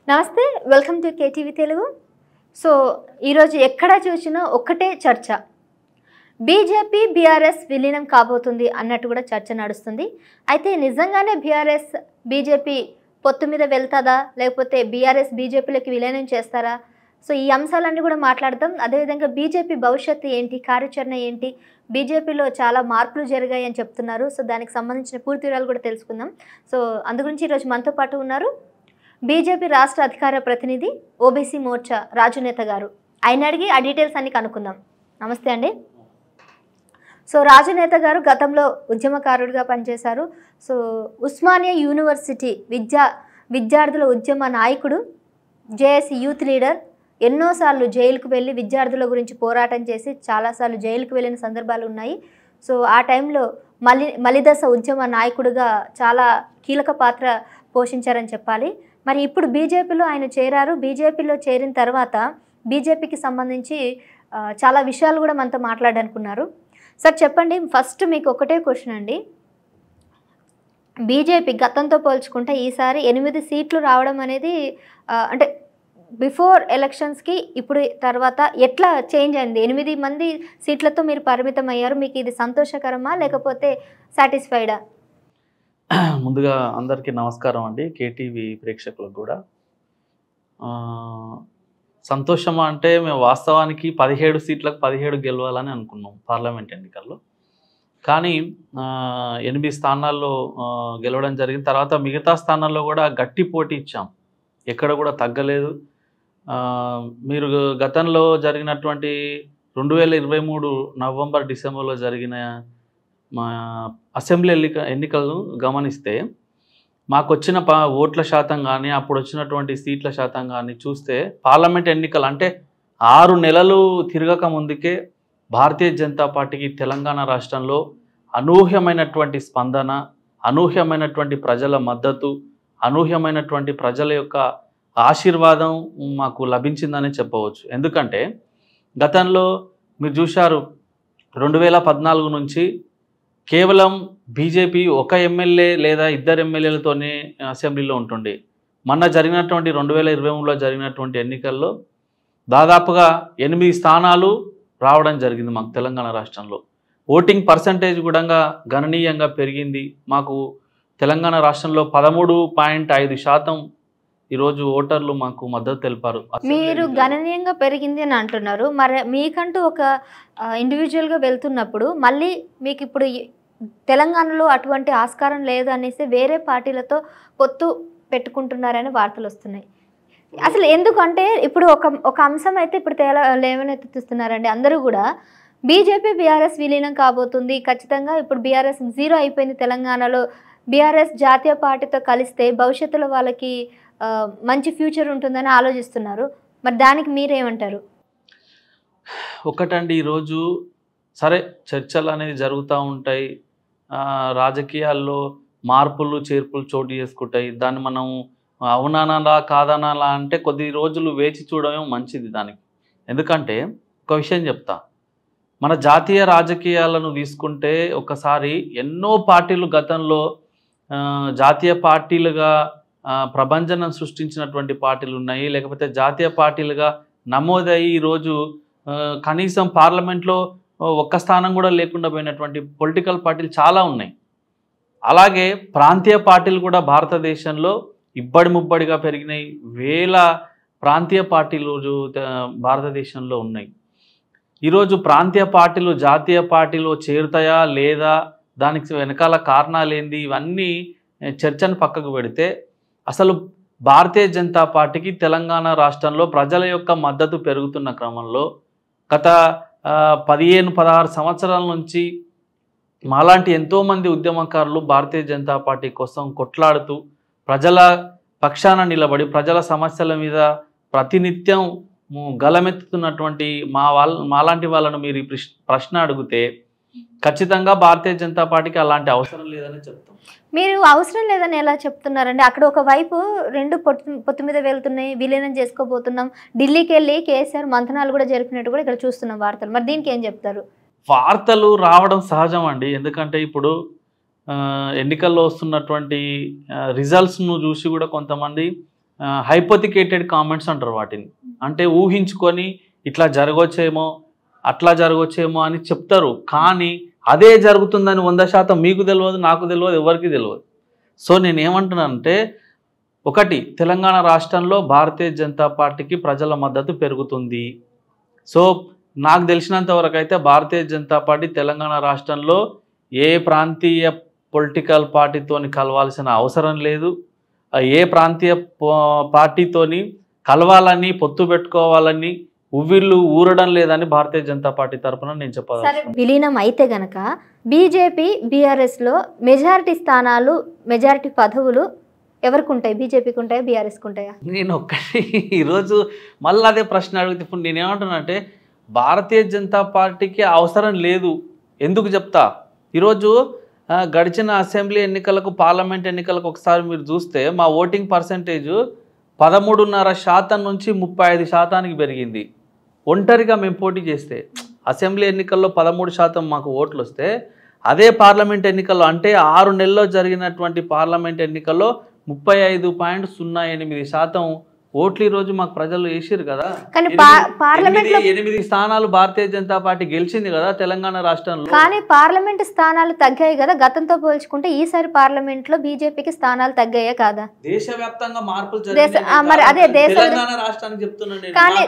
నమస్తే welcome to KTV Telugu. So ఈరోజు ఎక్కడ చూసినా ఒక్కటే చర్చ, బీజేపీ బీఆర్ఎస్ విలీనం కాబోతుంది అన్నట్టు కూడా చర్చ నడుస్తుంది. అయితే నిజంగానే బీజేపీ పొత్తు మీద వెళ్తాదా, లేకపోతే బీఆర్ఎస్ బీజేపీలోకి విలీనం చేస్తారా? సో ఈ అంశాలన్నీ కూడా మాట్లాడదాం. అదేవిధంగా బీజేపీ భవిష్యత్తు ఏంటి, కార్యాచరణ ఏంటి, బీజేపీలో చాలా మార్పులు జరిగాయి అని చెప్తున్నారు. సో దానికి సంబంధించిన పూర్తి వివరాలు కూడా తెలుసుకుందాం. సో అందు గురించి ఈరోజు మనతో పాటు ఉన్నారు బీజేపీ రాష్ట్ర అధికార ప్రతినిధి ఓబీసీ మోర్చా రాజు నేత గారు. ఆయన అడిగి ఆ డీటెయిల్స్ అన్ని కనుక్కుందాం. నమస్తే అండి. సో రాజు నేత గారు గతంలో ఉద్యమకారుడిగా పనిచేశారు. సో ఉస్మానియా యూనివర్సిటీ విద్యార్థుల ఉద్యమ నాయకుడు, జేఏసీ యూత్ లీడర్, ఎన్నోసార్లు జైలుకు వెళ్ళి విద్యార్థుల గురించి పోరాటం చేసి చాలాసార్లు జైలుకు వెళ్ళిన సందర్భాలు ఉన్నాయి. సో ఆ టైంలో మలిదశ ఉద్యమ నాయకుడిగా చాలా కీలక పాత్ర పోషించారని చెప్పాలి. మరి ఇప్పుడు బీజేపీలో ఆయన చేరారు. బీజేపీలో చేరిన తర్వాత బీజేపీకి సంబంధించి చాలా విషయాలు కూడా మనతో మాట్లాడాలనుకున్నారు. సార్ చెప్పండి, ఫస్ట్ మీకు ఒకటే క్వశ్చన్ అండి. బీజేపీ గతంతో పోల్చుకుంటే ఈసారి 8 సీట్లు రావడం అనేది అంటే బిఫోర్ ఎలక్షన్స్కి ఇప్పుడు తర్వాత ఎట్లా చేంజ్ అయింది? 8 మంది సీట్లతో మీరు పరిమితం అయ్యారు. మీకు ఇది సంతోషకరమా లేకపోతే సాటిస్ఫైడా? ముందుగా అందరికీ నమస్కారం అండి. కేటీవీ ప్రేక్షకులకు కూడా సంతోషమా అంటే మేము వాస్తవానికి 17 సీట్లకు 17 గెలవాలని అనుకున్నాం పార్లమెంట్ ఎన్నికల్లో. కానీ 8 స్థానాల్లో గెలవడం జరిగిన తర్వాత మిగతా స్థానాల్లో కూడా గట్టి పోటీ ఇచ్చాం, ఎక్కడ కూడా తగ్గలేదు. మీరు గతంలో జరిగినటువంటి 2023 నవంబర్ డిసెంబర్లో జరిగిన మా అసెంబ్లీ ఎన్నికలను గమనిస్తే మాకు వచ్చిన ఓట్ల శాతం కానీ అప్పుడు వచ్చినటువంటి సీట్ల శాతం కానీ చూస్తే పార్లమెంట్ ఎన్నికలు అంటే 6 నెలలు తిరగక ముందుకే భారతీయ జనతా పార్టీకి తెలంగాణ రాష్ట్రంలో అనూహ్యమైనటువంటి స్పందన, అనూహ్యమైనటువంటి ప్రజల మద్దతు, అనూహ్యమైనటువంటి ప్రజల యొక్క ఆశీర్వాదం మాకు లభించిందని చెప్పవచ్చు. ఎందుకంటే గతంలో మీరు చూశారు 2014 నుంచి కేవలం బీజేపీ ఒక ఎమ్మెల్యే లేదా 2 ఎమ్మెల్యేలతోనే అసెంబ్లీలో ఉంటుండే. మొన్న జరిగినటువంటి 2023లో జరిగినటువంటి ఎన్నికల్లో దాదాపుగా 8 స్థానాలు రావడం జరిగింది మాకు తెలంగాణ రాష్ట్రంలో. ఓటింగ్ పర్సంటేజ్ కూడా గణనీయంగా పెరిగింది. మాకు తెలంగాణ రాష్ట్రంలో 13.5% ఈరోజు ఓటర్లు మాకు మద్దతు తెలిపారు. మీరు గణనీయంగా పెరిగింది అని అంటున్నారు. మరి మీకంటూ ఒక ఇండివిజువల్గా వెళ్తున్నప్పుడు మళ్ళీ మీకు ఇప్పుడు తెలంగాణలో అటువంటి ఆస్కారం లేదు అనేసి వేరే పార్టీలతో పొత్తు పెట్టుకుంటున్నారని వార్తలు వస్తున్నాయి. అసలు ఎందుకంటే ఇప్పుడు ఒక అంశం అయితే ఇప్పుడు లేవనెత్తిస్తున్నారండి అందరూ కూడా, బీజేపీ బీఆర్ఎస్ విలీనం కాబోతుంది, ఖచ్చితంగా ఇప్పుడు బీఆర్ఎస్ 0 అయిపోయింది తెలంగాణలో, బీఆర్ఎస్ జాతీయ పార్టీతో కలిస్తే భవిష్యత్తులో వాళ్ళకి మంచి ఫ్యూచర్ ఉంటుందని ఆలోచిస్తున్నారు. మరి దానికి మీరేమంటారు? ఒకటండి, ఈరోజు సరే చర్చలు అనేది జరుగుతూ ఉంటాయి, రాజకీయాల్లో మార్పులు చేర్పులు చోటు చేసుకుంటాయి. దాన్ని మనం అవునానాలా కాదనాలా అంటే కొద్ది రోజులు వేచి చూడమే మంచిది దానికి. ఎందుకంటే ఒక విషయం చెప్తా, మన జాతీయ రాజకీయాలను తీసుకుంటే ఒకసారి ఎన్నో పార్టీలు గతంలో జాతీయ పార్టీలుగా ప్రభంజనం సృష్టించినటువంటి పార్టీలు ఉన్నాయి, లేకపోతే జాతీయ పార్టీలుగా నమోదయ్యి ఈరోజు కనీసం పార్లమెంట్లో ఒక్క స్థానం కూడా లేకుండా పోయినటువంటి పొలిటికల్ పార్టీలు చాలా ఉన్నాయి. అలాగే ప్రాంతీయ పార్టీలు కూడా భారతదేశంలో ఇబ్బడి ముబ్బడిగా పెరిగినాయి. వేల ప్రాంతీయ పార్టీలు భారతదేశంలో ఉన్నాయి. ఈరోజు ప్రాంతీయ పార్టీలు జాతీయ పార్టీలో చేరుతాయా లేదా, దానికి వెనకాల కారణాలు ఏంది, ఇవన్నీ చర్చను పక్కకు పెడితే అసలు భారతీయ జనతా పార్టీకి తెలంగాణ రాష్ట్రంలో ప్రజల యొక్క మద్దతు పెరుగుతున్న క్రమంలో గత 15-16 సంవత్సరాల నుంచి మాలాంటి ఎంతోమంది ఉద్యమకారులు భారతీయ జనతా పార్టీ కోసం కొట్లాడుతూ ప్రజల పక్షాన నిలబడి ప్రజల సమస్యల మీద ప్రతినిత్యం గలమెత్తుతున్నటువంటి మాలాంటి వాళ్ళను మీరు ఈ ప్రశ్న అడిగితే ఖచ్చితంగా భారతీయ జనతా పార్టీకి అలాంటి అవసరం లేదని చెప్తాం. మీరు అవసరం లేదని ఎలా చెప్తున్నారండి? అక్కడ ఒకవైపు 2 పొత్తు మీద వెళ్తున్నాయి, విలీనం చేసుకోబోతున్నాం, ఢిల్లీకి వెళ్ళి కేసీఆర్ మంతనాలు కూడా జరిపినట్టు కూడా ఇక్కడ చూస్తున్నాం వార్తలు. మరి దీనికి ఏం చెప్తారు? వార్తలు రావడం సహజం అండి. ఎందుకంటే ఇప్పుడు ఎన్నికల్లో వస్తున్నటువంటి రిజల్ట్స్ను చూసి కూడా కొంతమంది హైపోతికేటెడ్ కామెంట్స్ అంటారు వాటిని. అంటే ఊహించుకొని ఇట్లా జరగవచ్చేమో అట్లా జరగవచ్చేమో అని చెప్తారు, కానీ అదే జరుగుతుందని 100% మీకు తెలియదు, నాకు తెలియదు, ఎవరికి తెలియదు. సో నేను ఏమంటున్నానంటే, ఒకటి, తెలంగాణ రాష్ట్రంలో భారతీయ జనతా పార్టీకి ప్రజల మద్దతు పెరుగుతుంది. సో నాకు తెలిసినంత వరకు అయితే భారతీయ జనతా పార్టీ తెలంగాణ రాష్ట్రంలో ఏ ప్రాంతీయ పొలిటికల్ పార్టీతోని కలవాల్సిన అవసరం లేదు. ఏ ప్రాంతీయ పార్టీతోని కలవాలని పొత్తు పెట్టుకోవాలని ఉవ్విళ్ళు ఊరడం లేదని భారతీయ జనతా పార్టీ తరఫున నేను చెప్పాలి. విలీనం అయితే గనక బీజేపీ బీఆర్ఎస్లో మెజారిటీ స్థానాలు, మెజారిటీ పదవులు ఎవరికి ఉంటాయి? బీజేపీకి ఉంటాయా, బీఆర్ఎస్కి ఉంటాయా? నేను ఒక్కటి ఈరోజు మళ్ళీ అదే ప్రశ్న అడిగితే ఇప్పుడు నేనేమంటున్నా అంటే, భారతీయ జనతా పార్టీకి అవసరం లేదు. ఎందుకు చెప్తా, ఈరోజు గడిచిన అసెంబ్లీ ఎన్నికలకు, పార్లమెంట్ ఎన్నికలకు ఒకసారి మీరు చూస్తే మా ఓటింగ్ పర్సంటేజ్ 13.5% నుంచి 35% పెరిగింది. ఒంటరిగా మేము పోటీ చేస్తే అసెంబ్లీ ఎన్నికల్లో 13% మాకు ఓట్లు వస్తే, అదే పార్లమెంట్ ఎన్నికల్లో అంటే 6 నెలల్లో జరిగినటువంటి పార్లమెంట్ ఎన్నికల్లో 35.08% ఓట్లు ఈరోజు మాకు ప్రజలు వేసారు కదా. కానీ పార్లమెంట్లో 8 స్థానాలు భారతీయ జనతా పార్టీ గెలిచింది కదా తెలంగాణ రాష్ట్రంలో. కానీ పార్లమెంట్ స్థానాలు తగ్గాయి కదా గతంతో పోల్చుకుంటే. ఈసారి పార్లమెంట్ లో బీజేపీకి స్థానాలు తగ్గాయా కాదా? దేశవ్యాప్తంగా మార్పులు మరి అదే తెలంగాణ రాష్ట్రానికి చెప్తున్నాను. కానీ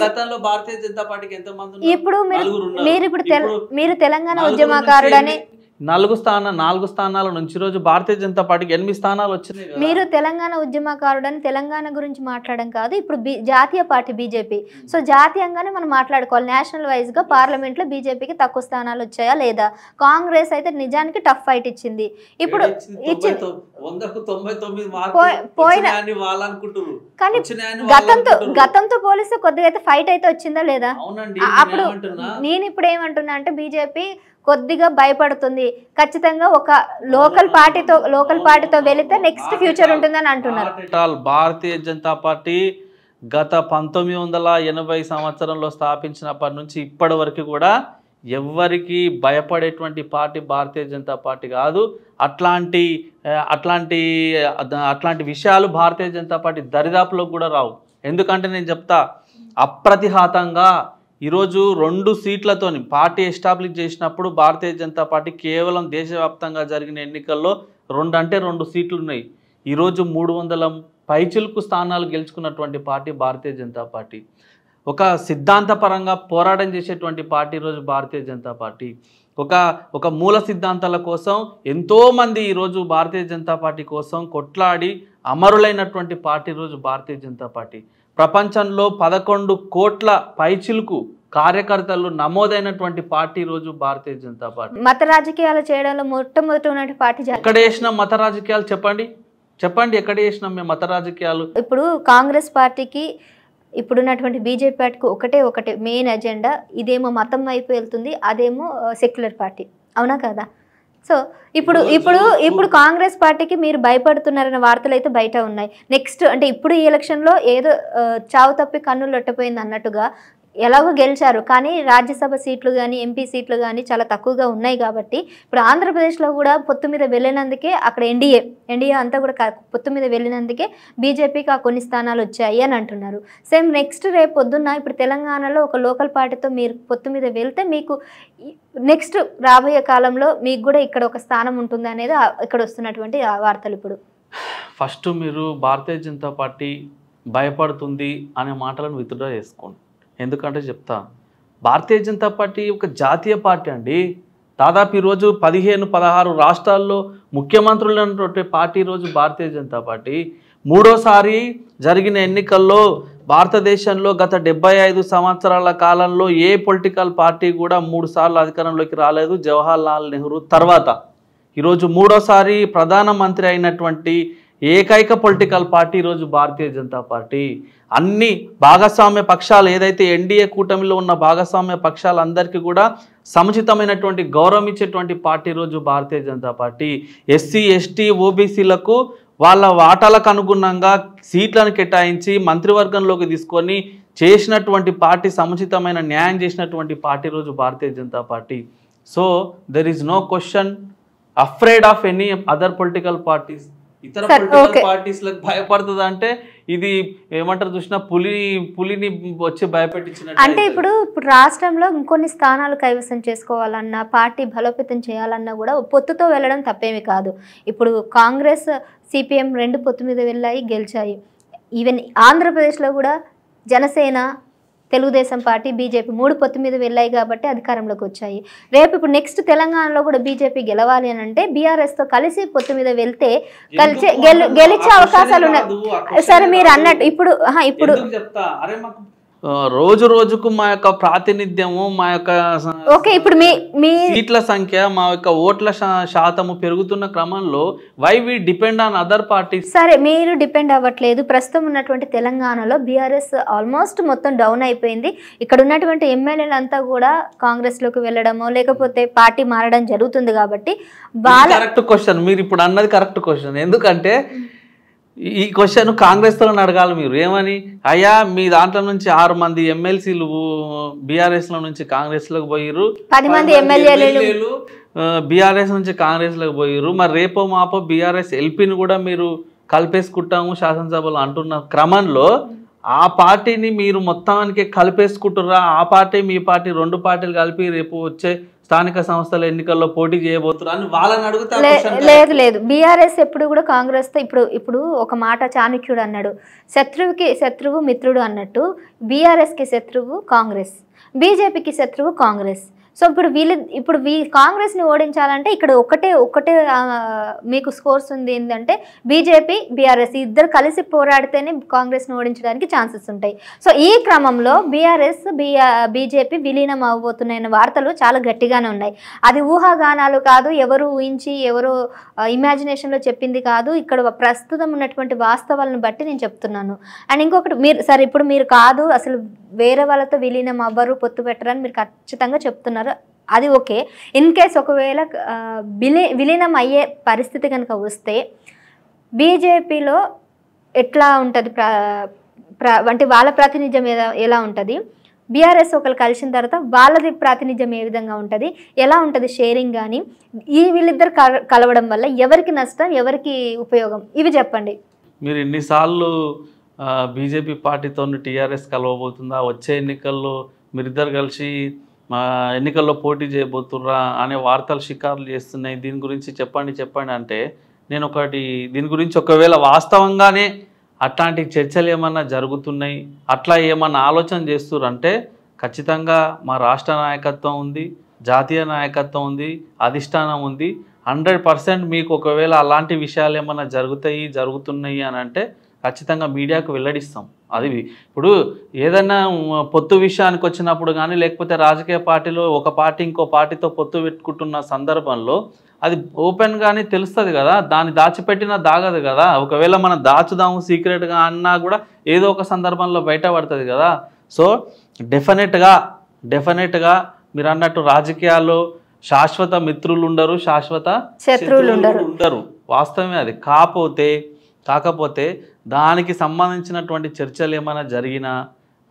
గతంలో భారతీయ జనతా పార్టీకి ఎంత మంది? ఇప్పుడు మీరు తెలంగాణ ఉద్యమకారుడని 4 స్థానాల నుంచి రోజు భారతీయ జనతా పార్టీకి 8 స్థానాలు వచ్చినాయి. మీరు తెలంగాణ ఉద్యమకారుడని తెలంగాణ గురించి మాట్లాడడం కాదు, ఇప్పుడు జాతీయ పార్టీ బీజేపీ. సో జాతీయంగానే మనం మాట్లాడుకోవాలి. నేషనల్ వైజ్ గా పార్లమెంట్ లో బీజేపీకి తక్కువ స్థానాలు వచ్చాయా లేదా? కాంగ్రెస్ అయితే నిజానికి టఫ్ ఫైట్ ఇచ్చింది. ఇప్పుడు కానీ గతంతో పోలిస్తే కొద్దిగా అయితే ఫైట్ అయితే వచ్చిందా లేదా? అప్పుడు నేను ఇప్పుడు ఏమంటున్నా అంటే, బీజేపీ కొద్దిగా భయపడుతుంది. ఖచ్చితంగా ఒక లోకల్ పార్టీతో వెళితే నెక్స్ట్ ఫ్యూచర్ ఉంటుందని అంటున్నారు. భారతీయ జనతా పార్టీ గత 1980 సంవత్సరంలో స్థాపించినప్పటి నుంచి ఇప్పటి వరకు కూడా ఎవరికి భయపడేటువంటి పార్టీ భారతీయ జనతా పార్టీ కాదు. అట్లాంటి విషయాలు భారతీయ జనతా పార్టీ దరిదాపులో కూడా రావు. ఎందుకంటే నేను చెప్తా, అప్రతిహాతంగా ఈరోజు 2 సీట్లతోని పార్టీ ఎస్టాబ్లిష్ చేసినప్పుడు భారతీయ జనతా పార్టీ కేవలం దేశవ్యాప్తంగా జరిగిన ఎన్నికల్లో 2 సీట్లు ఉన్నాయి. ఈరోజు 300 పైచిలుకు స్థానాలు గెలుచుకున్నటువంటి పార్టీ భారతీయ జనతా పార్టీ. ఒక సిద్ధాంతపరంగా పోరాటం చేసేటువంటి పార్టీ ఈరోజు భారతీయ జనతా పార్టీ. ఒక మూల సిద్ధాంతాల కోసం ఎంతోమంది ఈరోజు భారతీయ జనతా పార్టీ కోసం కొట్లాడి అమరులైనటువంటి పార్టీ ఈరోజు భారతీయ జనతా పార్టీ. ప్రపంచంలో 11 కోట్ల పైచిలుకు కార్యకర్తలు నమోదైనటువంటి పార్టీ రోజు భారతీయ జనతా పార్టీ. మత రాజకీయాలు చేయడంలో మొట్టమొదటి ఉన్న పార్టీ. ఎక్కడ చేసిన మత రాజకీయాలు చెప్పండి ఎక్కడ చేసినాం మేము మత రాజకీయాలు? ఇప్పుడు కాంగ్రెస్ పార్టీకి, ఇప్పుడున్నటువంటి బీజేపీ పార్టీకి ఒకటే మెయిన్ ఎజెండా. ఇదేమో మతం వైపు వెళ్తుంది, అదేమో సెక్యులర్ పార్టీ. అవునా కదా? సో ఇప్పుడు కాంగ్రెస్ పార్టీకి మీరు భయపడుతున్నారన్న వార్తలు అయితే బయట ఉన్నాయి. నెక్స్ట్ అంటే ఇప్పుడు ఈ ఎలక్షన్లో ఏదో చావు తప్పి కన్నులు లొట్టపోయింది అన్నట్టుగా ఎలాగో గెలిచారు, కానీ రాజ్యసభ సీట్లు కానీ ఎంపీ సీట్లు కానీ చాలా తక్కువగా ఉన్నాయి. కాబట్టి ఇప్పుడు ఆంధ్రప్రదేశ్లో కూడా పొత్తు మీద వెళ్ళినందుకే అక్కడ ఎన్డీఏ అంతా కూడా పొత్తు మీద వెళ్ళినందుకే బీజేపీకి ఆ కొన్ని స్థానాలు వచ్చాయి అని అంటున్నారు. సేమ్ నెక్స్ట్ రేపు పొద్దున్న ఇప్పుడు తెలంగాణలో ఒక లోకల్ పార్టీతో మీరు పొత్తు మీద వెళ్తే మీకు నెక్స్ట్ రాబోయే కాలంలో మీకు కూడా ఇక్కడ ఒక స్థానం ఉంటుంది అనేది ఇక్కడ వస్తున్నటువంటి వార్తలు. ఇప్పుడు ఫస్ట్ మీరు భారతీయ జనతా పార్టీ భయపడుతుంది అనే మాటలను విత్డ్రా చేసుకోండి. ఎందుకంటే చెప్తా, భారతీయ జనతా పార్టీ ఒక జాతీయ పార్టీ అండి. దాదాపు ఈరోజు 15-16 రాష్ట్రాల్లో ముఖ్యమంత్రులు ఉన్నటువంటి పార్టీ ఈరోజు భారతీయ జనతా పార్టీ. 3వసారి జరిగిన ఎన్నికల్లో భారతదేశంలో గత 75 సంవత్సరాల కాలంలో ఏ పొలిటికల్ పార్టీ కూడా 3 సార్లు అధికారంలోకి రాలేదు, జవహర్లాల్ నెహ్రూ తర్వాత. ఈరోజు 3వసారి ప్రధానమంత్రి అయినటువంటి ఏకైక పొలిటికల్ పార్టీ ఈరోజు భారతీయ జనతా పార్టీ. అన్ని భాగస్వామ్య పక్షాలు ఏదైతే ఎన్డీఏ కూటమిలో ఉన్న భాగస్వామ్య పక్షాలందరికీ కూడా సముచితమైనటువంటి గౌరవం ఇచ్చేటువంటి పార్టీ ఈరోజు Bharatiya Janata party. SC ST ఓబీసీలకు వాళ్ళ వాటాలకు అనుగుణంగా సీట్లను కేటాయించి మంత్రివర్గంలోకి తీసుకొని చేసినటువంటి పార్టీ, సముచితమైన న్యాయం చేసినటువంటి పార్టీ ఈరోజు Bharatiya Janata party. So there is no question afraid of any other political parties. ఇతర పొలిటికల్ పార్టీస్లకు భయపడుతుంది అంటే ఇది ఏమంటారు చూసినా పులిని వచ్చి భయపెట్టించినట్టు. అంటే ఇప్పుడు రాష్ట్రంలో ఇంకొన్ని స్థానాలు కైవసం చేసుకోవాలన్నా, పార్టీ బలోపేతం చేయాలన్నా కూడా పొత్తుతో వెళ్ళడం తప్పేమి కాదు. ఇప్పుడు కాంగ్రెస్ సిపిఎం 2 పొత్తు మీద వెళ్ళాయి, గెలిచాయి. ఈవెన్ ఆంధ్రప్రదేశ్లో కూడా జనసేన, తెలుగుదేశం పార్టీ, బీజేపీ 3 పొత్తు మీద వెళ్ళాయి కాబట్టి అధికారంలోకి వచ్చాయి. రేపు ఇప్పుడు నెక్స్ట్ తెలంగాణలో కూడా బీజేపీ గెలవాలి అని అంటే బీఆర్ఎస్తో కలిసి పొత్తు మీద వెళ్తే గెలిచే అవకాశాలు ఉన్నాయి. సరే మీరు అన్నట్టు ఇప్పుడు రోజు రోజుకు మా యొక్క ప్రాతినిధ్యము, మా యొక్క ఇప్పుడు మీ సీట్ల సంఖ్య, మా యొక్క ఓట్ల శాతము పెరుగుతున్న క్రమంలో why we depend on other parties. సరే మీరు డిపెండ్ అవ్వట్లేదు. ప్రస్తుతం ఉన్నటువంటి తెలంగాణలో బీఆర్ఎస్ ఆల్మోస్ట్ మొత్తం డౌన్ అయిపోయింది. ఇక్కడ ఉన్నటువంటి ఎమ్మెల్యేలంతా కూడా కాంగ్రెస్ లోకి వెళ్ళడమో లేకపోతే పార్టీ మారడం జరుగుతుంది. కాబట్టి కరెక్ట్ క్వశ్చన్ మీరు ఇప్పుడు అన్నది కరెక్ట్ క్వశ్చన్. ఎందుకంటే ఈ క్వశ్చన్ కాంగ్రెస్తో అడగాలి మీరు. ఏమని, అయ్యా మీ దాంట్లో నుంచి 6 మంది ఎమ్మెల్సీలు బీఆర్ఎస్లో నుంచి కాంగ్రెస్లోకి పోయిర్రు, 10 మంది ఎమ్మెల్యేలు బీఆర్ఎస్ నుంచి కాంగ్రెస్లోకి పోయిర్రు, మరి రేపో మాపో బీఆర్ఎస్ ఎల్పీని కూడా మీరు కలిపేసుకుంటాము శాసనసభలో అంటున్న క్రమంలో ఆ పార్టీని మీరు మొత్తానికి కలిపేసుకుంటుర్రా? ఆ పార్టీ మీ పార్టీ 2 పార్టీలు కలిపి రేపు వచ్చే స్థానిక సంస్థల ఎన్నికల్లో పోటీ చేయబోతున్నారు అని వాళ్ళని అడుగుతారు. లేదు బీఆర్ఎస్ ఎప్పుడు కూడా కాంగ్రెస్ తో ఇప్పుడు ఒక మాట చాణక్యుడు అన్నాడు, శత్రువుకి శత్రువు మిత్రుడు అన్నట్టు బీఆర్ఎస్ కి శత్రువు కాంగ్రెస్, బీజేపీకి శత్రువు కాంగ్రెస్. సో ఇప్పుడు కాంగ్రెస్ని ఓడించాలంటే ఇక్కడ ఒకటే మీకు స్కోర్స్ ఉంది. ఏంటంటే బీజేపీ బీఆర్ఎస్ ఇద్దరు కలిసి పోరాడితేనే కాంగ్రెస్ని ఓడించడానికి ఛాన్సెస్ ఉంటాయి. సో ఈ క్రమంలో బీఆర్ఎస్ బీజేపీ విలీనం అవ్వబోతున్నాయన్న వార్తలు చాలా గట్టిగానే ఉన్నాయి. అది ఊహాగానాలు కాదు, ఎవరు ఊహించి ఎవరు ఇమాజినేషన్లో చెప్పింది కాదు. ఇక్కడ ప్రస్తుతం ఉన్నటువంటి వాస్తవాలను బట్టి నేను చెప్తున్నాను. అండ్ ఇంకొకటి ఇప్పుడు మీరు కాదు అసలు వేరే వాళ్ళతో విలీనం అవ్వరు, పొత్తు పెట్టరని మీరు ఖచ్చితంగా చెప్తున్నారు. అది ఓకే. ఇన్ కేస్ ఒకవేళ విలీనం అయ్యే పరిస్థితి కనుక వస్తే బీజేపీలో ఎట్లా ఉంటుంది, అంటే వాళ్ళ ప్రాతినిధ్యం ఎలా ఉంటుంది, బీఆర్ఎస్ ఒకరు కలిసిన తర్వాత వాళ్ళది ప్రాతినిధ్యం ఏ విధంగా ఉంటుంది, ఎలా ఉంటుంది షేరింగ్, కానీ వీళ్ళిద్దరు కలవడం వల్ల ఎవరికి నష్టం ఎవరికి ఉపయోగం, ఇవి చెప్పండి. మీరు ఎన్నిసార్లు బీజేపీ పార్టీతో టీఆర్ఎస్ కలవబోతుందా, వచ్చే ఎన్నికల్లో మీరిద్దరు కలిసి ఎన్నికల్లో పోటీ చేయబోతుర్రా అనే వార్తలు షికారులు చేస్తున్నాయి. దీని గురించి చెప్పండి అంటే నేను దీని గురించి ఒకవేళ వాస్తవంగానే అట్లాంటి చర్చలు ఏమన్నా జరుగుతున్నాయి, అట్లా ఏమన్నా ఆలోచన చేస్తుర్రంటే ఖచ్చితంగా మా రాష్ట్ర నాయకత్వం ఉంది, జాతీయ నాయకత్వం ఉంది, అధిష్టానం ఉంది. 100% మీకు ఒకవేళ అలాంటి విషయాలు ఏమన్నా జరుగుతున్నాయి అని అంటే ఖచ్చితంగా మీడియాకు వెల్లడిస్తాం. అది ఇప్పుడు ఏదైనా పొత్తు విషయానికి వచ్చినప్పుడు కానీ లేకపోతే రాజకీయ పార్టీలో ఒక పార్టీ ఇంకో పార్టీతో పొత్తు పెట్టుకుంటున్న సందర్భంలో అది ఓపెన్గానే తెలుస్తుంది కదా, దాన్ని దాచిపెట్టినా దాగదు కదా. ఒకవేళ మనం దాచుదాము సీక్రెట్గా అన్నా కూడా ఏదో ఒక సందర్భంలో బయటపడుతుంది కదా. సో డెఫినెట్గా మీరు అన్నట్టు రాజకీయాల్లో శాశ్వత మిత్రులు ఉండరు, శాశ్వత శత్రువులు ఉండరు. వాస్తవమే అది. కాకపోతే దానికి సంబంధించినటువంటి చర్చలు ఏమైనా జరిగినా,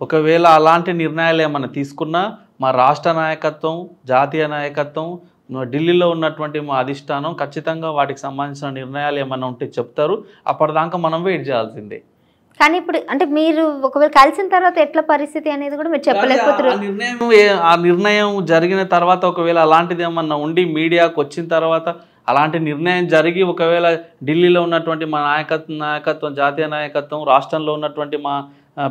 ఒకవేళ అలాంటి నిర్ణయాలు ఏమైనా తీసుకున్నా మా రాష్ట్ర నాయకత్వం, జాతీయ నాయకత్వం, ఢిల్లీలో ఉన్నటువంటి మా అధిష్టానం ఖచ్చితంగా వాటికి సంబంధించిన నిర్ణయాలు ఏమైనా ఉంటే చెప్తారు. అప్పటిదాకా మనం వెయిట్ చేయాల్సిందే. కానీ ఇప్పుడు అంటే మీరు ఒకవేళ కలిసిన తర్వాత ఎట్లా పరిస్థితి అనేది కూడా మీరు చెప్పలేకపోతున్నారు. ఆ నిర్ణయం జరిగిన తర్వాత ఒకవేళ అలాంటిది ఏమన్నా ఉండి మీడియాకు వచ్చిన తర్వాత అలాంటి నిర్ణయం జరిగి ఒకవేళ ఢిల్లీలో ఉన్నటువంటి మా నాయకత్వం, జాతీయ నాయకత్వం, రాష్ట్రంలో ఉన్నటువంటి మా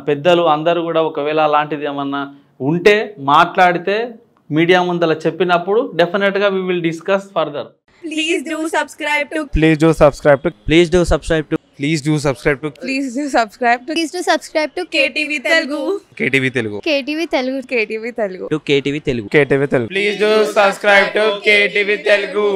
పెద్దలు అందరూ కూడా ఒకవేళ అలాంటిది ఏమన్నా ఉంటే మాట్లాడితే మీడియా ముందల చెప్పినప్పుడు డెఫినెట్గా we will discuss further. Please do subscribe to KTV Telugu. Please do subscribe to KTV Telugu.